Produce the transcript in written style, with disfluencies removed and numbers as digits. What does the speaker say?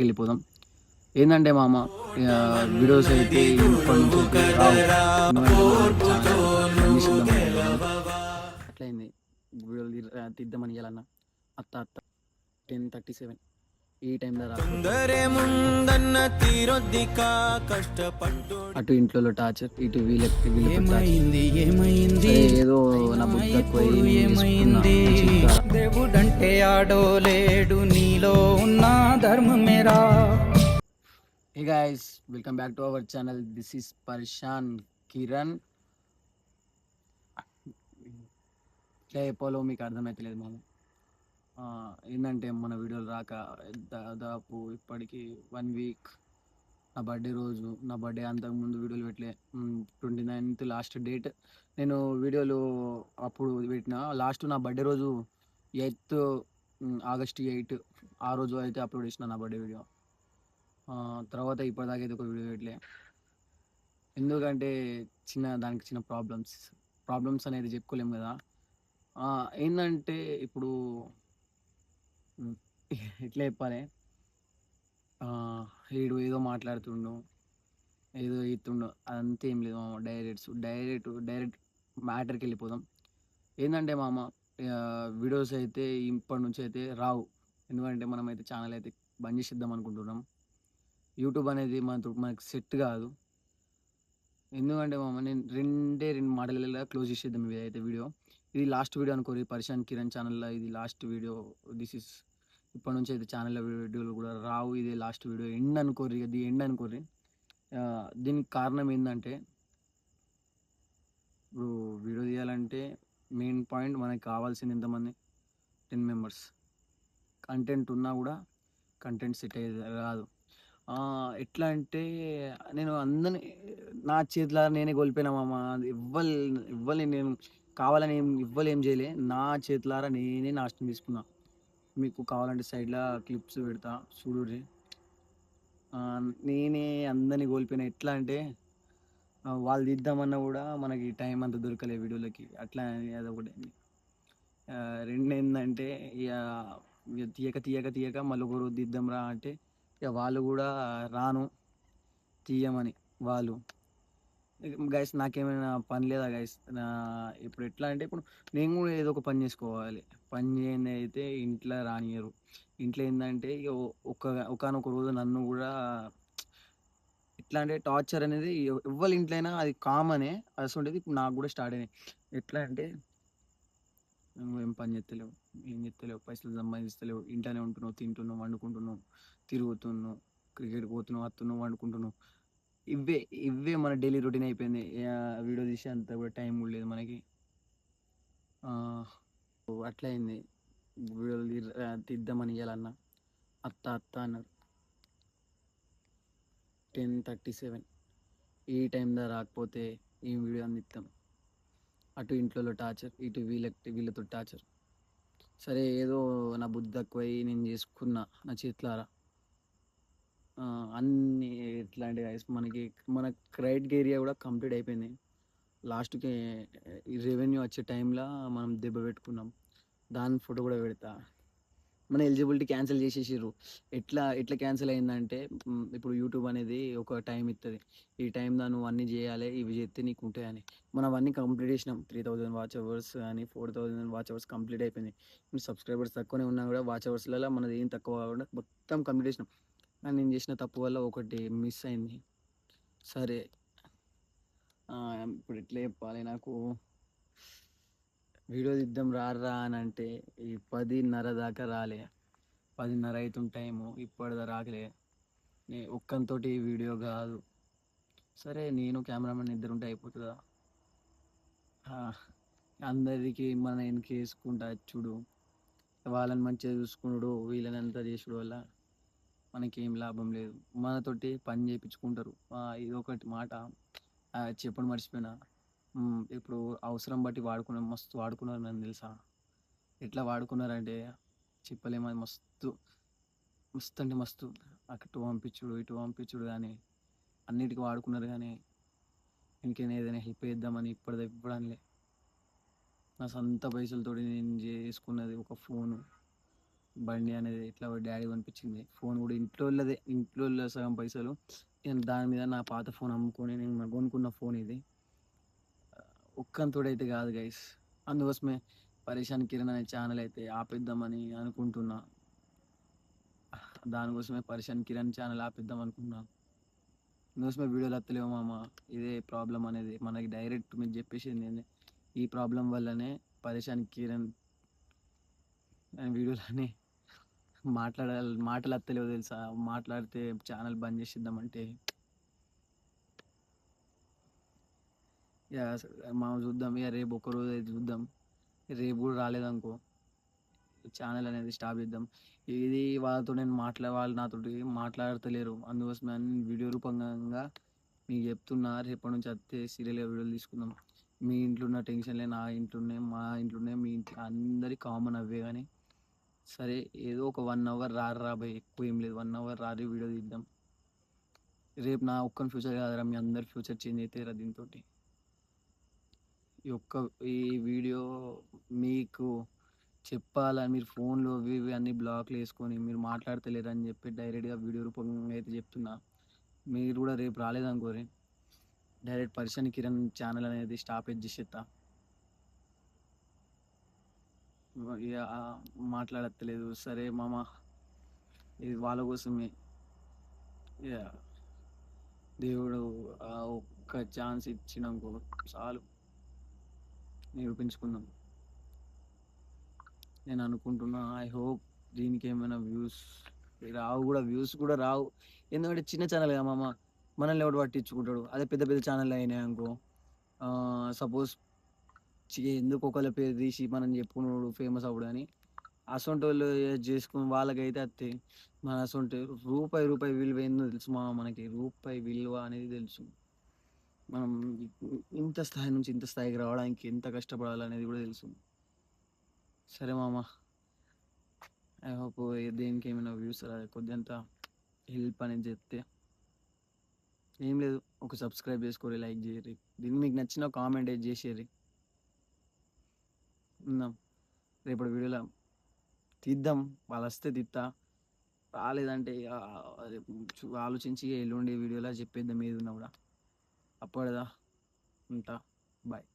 వెళ్ళిపోదాం. ఏందంటే మామ వీడియోస్ అయితే ఇప్పటి నుంచి అయితే రావు. ఎందుకంటే మనమైతే ఛానల్ బంద్ చేసేద్దాం అనుకుంటున్నాం. అట్లయింది. వీడియోలు తీద్దామని ఇయ్యాలన్నా అత్త 10:37 ఈ టైంలో రాకపోతే అటు ఇంట్లో టార్చర్, ఇటు వీళ్ళతో టార్చర్. ఏదో నా బుద్ధి తక్కువై ఏమైంది దేవుడంటే ఆడోలేడు నీలో ఉన్న ధర్మమేరా. Hey guys, welcome back to our channel. This is పర్షాన్ కిరణ్. ఇట్లా చెప్పాలో మీకు అర్థమైతలేదు మామ. ఏంటంటే మన వీడియోలు రాక దాదాపు ఇప్పటికి 1 వీక్. నా బర్త్డే రోజు, నా బర్త్డే అంతకుముందు వీడియోలు పెట్టలే. 29th last date. నేను వీడియోలు అప్పుడు పెట్టిన లాస్ట్ నా బర్త్డే రోజు 8th ఆగస్ట్ 8 ఆ రోజు అయితే అప్లోడ్ చేసిన నా బర్త్డే వీడియో. తర్వాత ఇప్పటిదాకా అయితే ఒక వీడియో పెట్టలే. ఎందుకంటే దానికి చిన్న ప్రాబ్లమ్స్ అనేది చెప్పుకోలేము కదా. ఏంటంటే ఇప్పుడు ఎట్లా చెప్పాలి, వీడు ఏదో మాట్లాడుతుండు, ఏదో ఇస్తుండు, అదంతా ఏం లేదు మామ. డైరెక్ట్ మ్యాటర్కి వెళ్ళిపోదాం. ఏంటంటే మామ వీడియోస్ అయితే ఇప్పటి నుంచి అయితే రావు. ఎందుకంటే మనమైతే ఛానల్ అయితే బంద్ చేసేద్దాం అనుకుంటున్నాం. యూట్యూబ్ అనేది మనకు సెట్ కాదు. ఎందుకంటే మామ నేను రెండు మాటలలో క్లోజ్ చేసేద్దాం ఇది అయితే వీడియో. ఇది లాస్ట్ వీడియో అనుకోరి, పర్షాన్ కిరణ్ ఛానల్లో ఇది లాస్ట్ వీడియో. దిస్ ఇస్ ఇప్పటి నుంచి అయితే ఛానల్లో వీడియోలు కూడా రావు. ఇదే లాస్ట్ వీడియో, ఎండ్ అనుకోర్రి, అది ఎండ్ అనుకోర్రి. దీనికి కారణం ఏంటంటే, ఇప్పుడు వీడియో తీయాలంటే మెయిన్ పాయింట్ మనకి కావాల్సింది ఎంతమంది, 10 members. కంటెంట్ ఉన్నా కూడా కంటెంట్ సెట్ అయ్యేది రాదు. ఎట్లా అంటే నేను అందరిని నా చేతిలో నేనే కోల్పోయినా మామ. ఇవ్వలే నేను కావాలని ఏం చేయలే. నా చేతులారా నేనే నాశనం తీసుకున్నా. మీకు కావాలంటే సైడ్లో క్లిప్స్ పెడతా చూడుర్రి. నేనే అందరినీ కోల్పోయినా. ఎట్లా అంటే వాళ్ళు తీద్దామన్నా కూడా మనకి టైం అంత దొరకలే వీడియోలకి. అట్లా అదొకటి. రెండు ఏంటంటే ఇక తీయక మళ్ళీ ఒక రోజు తీద్దాం రా అంటే ఇక వాళ్ళు కూడా రాను తీయమని వాళ్ళు. గైస్ నాకేమైనా పని లేదా గైస్? ఇప్పుడు ఎట్లా అంటే, ఇప్పుడు నేను కూడా ఏదో ఒక పని చేసుకోవాలి. పని చేయని అయితే ఇంట్లో రానియరు. ఇంట్లో ఏంటంటే ఇక ఒకనొక రోజు నన్ను కూడా ఎట్లా అంటే టార్చర్ అనేది ఎవ్వరి ఇంట్లో అయినా అది కామనే. అసలు ఇప్పుడు నాకు కూడా స్టార్ట్ అయినాయి. ఎట్లా అంటే నువ్వు ఏం పని చేస్తలేవు, పైసలు సంపాదిస్తలేవు, ఇంట్లోనే ఉంటున్నావు, తింటున్నావు, వండుకుంటున్నావు, తిరుగుతున్నావు, క్రికెట్కి పోతున్నావు, వస్తున్నావు, వండుకుంటున్నావు. ఇవే మన డైలీ రొటీన్ అయిపోయింది. వీడియో తీసే అంత కూడా టైం కూడా లేదు మనకి. అట్లా అయింది. వీడియోలు తీద్దామని ఇవ్వాలన్నా అత్త అన్నారు. 10:37 ఈ టైంలో రాకపోతే ఏం వీడియో అందిస్తాం. అటు ఇంట్లో టార్చర్, ఇటు వీళ్ళతో టార్చర్. సరే ఏదో నా బుద్ధి తక్కువై నేను చేసుకున్నా నా చేతులారా. అన్నీ ఎట్లాంటి మన క్రైటీరియా కూడా కంప్లీట్ అయిపోయింది. లాస్ట్కి ఈ రెవెన్యూ వచ్చే టైంలో మనం దెబ్బ పెట్టుకున్నాం. దాని ఫోటో కూడా పెడతా. మన ఎలిజిబిలిటీ క్యాన్సిల్ చేసేసారు. ఎట్లా క్యాన్సిల్ అయిందంటే, ఇప్పుడు యూట్యూబ్ అనేది ఒక టైం ఇస్తుంది. ఈ టైంలో నువ్వు అన్నీ చేయాలి, ఇవి చేస్తే నీకు ఉంటాయని. మనం అవన్నీ కంప్లీట్ చేసినాం. 3000 వాచ్ అవర్స్ కానీ 4000 వాచ్ అవర్స్ కంప్లీట్ అయిపోయింది. సబ్స్క్రైబర్స్ తక్కువనే ఉన్నా కూడా వాచ్ అవర్స్లలో మనది ఏం తక్కువ కాకుండా మొత్తం కంప్లీట్ చేసినాం. కానీ నేను చేసిన తప్పు వల్ల ఒకటి మిస్ అయింది. సరే ఇప్పుడు ఎట్లా చెప్పాలి, నాకు వీడియో తీద్దాం రారా అని అంటే ఈ 10:30 దాకా రాలే. 10:30 అవుతుంది టైము, ఇప్పటిదా రాకలే. ఒక్కంతోటి వీడియో కాదు. సరే నేను కెమెరామెన్ ఇద్దరు ఉంటే అయిపోతుందా? అందరికి మన వెనక వేసుకుంటా చూడు, వాళ్ళని మంచిగా చూసుకున్నాడు, వీళ్ళని అంతా చేసుడు వల్ల మనకేం లాభం లేదు. మనతోటి పని చేయించుకుంటారు. ఇది ఒకటి మాట చెప్పడం మర్చిపోయినా. ఇప్పుడు అవసరం బట్టి మస్తు వాడుకున్నారు నన్ను తెలుసా. ఎట్లా వాడుకున్నారంటే చెప్పలేము. అది మస్తు అంటే మస్తు. అటు పంపించుడు కానీ అన్నిటికీ వాడుకున్నారు. కానీ ఇంకేనా ఏదైనా హెల్ప్ చేద్దామని ఇవ్వడంలే. నా సొంత పైసలతోటి నేను చేసుకున్నది ఒక ఫోను. బండి అనేది ఇట్లా డాడీ కొనిపించింది. ఫోన్ కూడా ఇంట్లోళ్ళదే. ఇంట్లోళ్ళ సగం పైసలు నేను దాని మీద నా పాత ఫోన్ అమ్ముకొని నేను కొనుక్కున్న ఫోన్ ఇది. ఒక్కంతోడైతే కాదు గైస్. అందుకోసమే 'పరేషాన్ కిరణ్' అనే ఛానల్ అయితే ఆపేద్దామని అనుకుంటున్నా. దానికోసమే 'పరేషాన్ కిరణ్' ఛానల్ ఆపేద్దాం అనుకుంటున్నా. అందుకోసమే వీడియోలు వత్తలేవు మామ. ఇదే ప్రాబ్లం అనేది. మనకి డైరెక్ట్ మీకు చెప్పేసింది ఏంది, ఈ ప్రాబ్లం వల్లనే 'పరేషాన్ కిరణ్' వీడియోలని మాటలు వత్తలేవు తెలుసా. మాట్లాడితే ఛానల్ బంద్ చేసేద్దామంటే ఇక మనం చూద్దాం. ఇక రేపు ఒక్కరోజు అయితే చూద్దాం. రేపు కూడా రాలేదనుకో ఛానల్ అనేది స్టాప్ చేద్దాం. ఇది వాళ్ళతో నేను వాళ్ళు నాతోటి మాట్లాడతలేరు. అందుకోసమే వీడియో రూపంగా మీకు చెప్తున్నా. రేపటి నుంచి వస్తే సీరియల్గా వీడియోలు తీసుకుందాం. మీ ఇంట్లో ఉన్న టెన్షన్లే నా ఇంట్లో ఉన్నాయి, మా ఇంట్లో ఉన్నాయి, మీ ఇంట్లో అందరి కామన్ అవే. కానీ సరే ఏదో ఒక 1 అవర్ రాబోయే, ఎక్కువ ఏం లేదు, 1 అవర్ రారి వీడియో తీద్దాం. రేపు నా ఒక్కని ఫ్యూచర్ కాదురా, మీ అందరి ఫ్యూచర్ చేంజ్ అవుతాయిరా దీంతో. ఈ వీడియో మీకు చెప్పాలని మీరు ఫోన్లో ఇవి అన్ని బ్లాక్లు వేసుకొని మీరు మాట్లాడతలేరు అని చెప్పి డైరెక్ట్గా వీడియో రూపంగా అయితే చెప్తున్నా. మీరు కూడా రేపు రాలేదనుకోరి డైరెక్ట్ 'పరేషాన్ కిరణ్' ఛానల్ అనేది స్టాప్ చేసేస్తా. ఇక మాట్లాడతలేదు. సరే మామ, ఇది వాళ్ళ కోసమే. ఇక దేవుడు ఆ ఒక్క ఛాన్స్ ఇచ్చినాకో చాలు, నిరూపించుకుందాం నేను అనుకుంటున్నా. ఐ హోప్ దీనికి ఏమైనా వ్యూస్ కూడా రావు. ఎందుకంటే చిన్న ఛానల్ కదా మామ, మనల్ని ఎవడు పట్టించుకుంటాడు. అదే పెద్ద పెద్ద ఛానల్ అయినాయి అనుకో, సపోజ్ ఎందుకు ఒకళ్ళ పేరు తీసి మనం చెప్పుకున్నాడు ఫేమస్ అవ్వడు అని అసొంటి వాళ్ళు చేసుకుని వాళ్ళకైతే వస్తాయి. మన అసొంటి రూపాయి విలువ ఏందో తెలుసు మా, మనకి రూపాయి విలువ అనేది తెలుసు. మనం ఇంత స్థాయి నుంచి ఇంత స్థాయికి రావడానికి ఎంత కష్టపడాలనేది కూడా తెలుసు. సరే మామ, ఐ హోప్ దేనికి ఏమైనా వ్యూస్ కొద్దింత హెల్ప్ అనేది చెప్తే. ఏం లేదు, ఒక సబ్స్క్రైబ్ చేసుకోరి, లైక్ చేయరి, దీన్ని మీకు నచ్చిన కామెంట్ చేసేరి. ఉందాం రేపటి వీడియోలో తీద్దాం. వాళ్ళు వస్తే తీస్తా, రాలేదంటే ఆలోచించి ఎల్లుండి వీడియోలో చెప్పేద్దాం ఏది ఉన్నా కూడా. అప్పటిదా ఉంటా, బాయ్.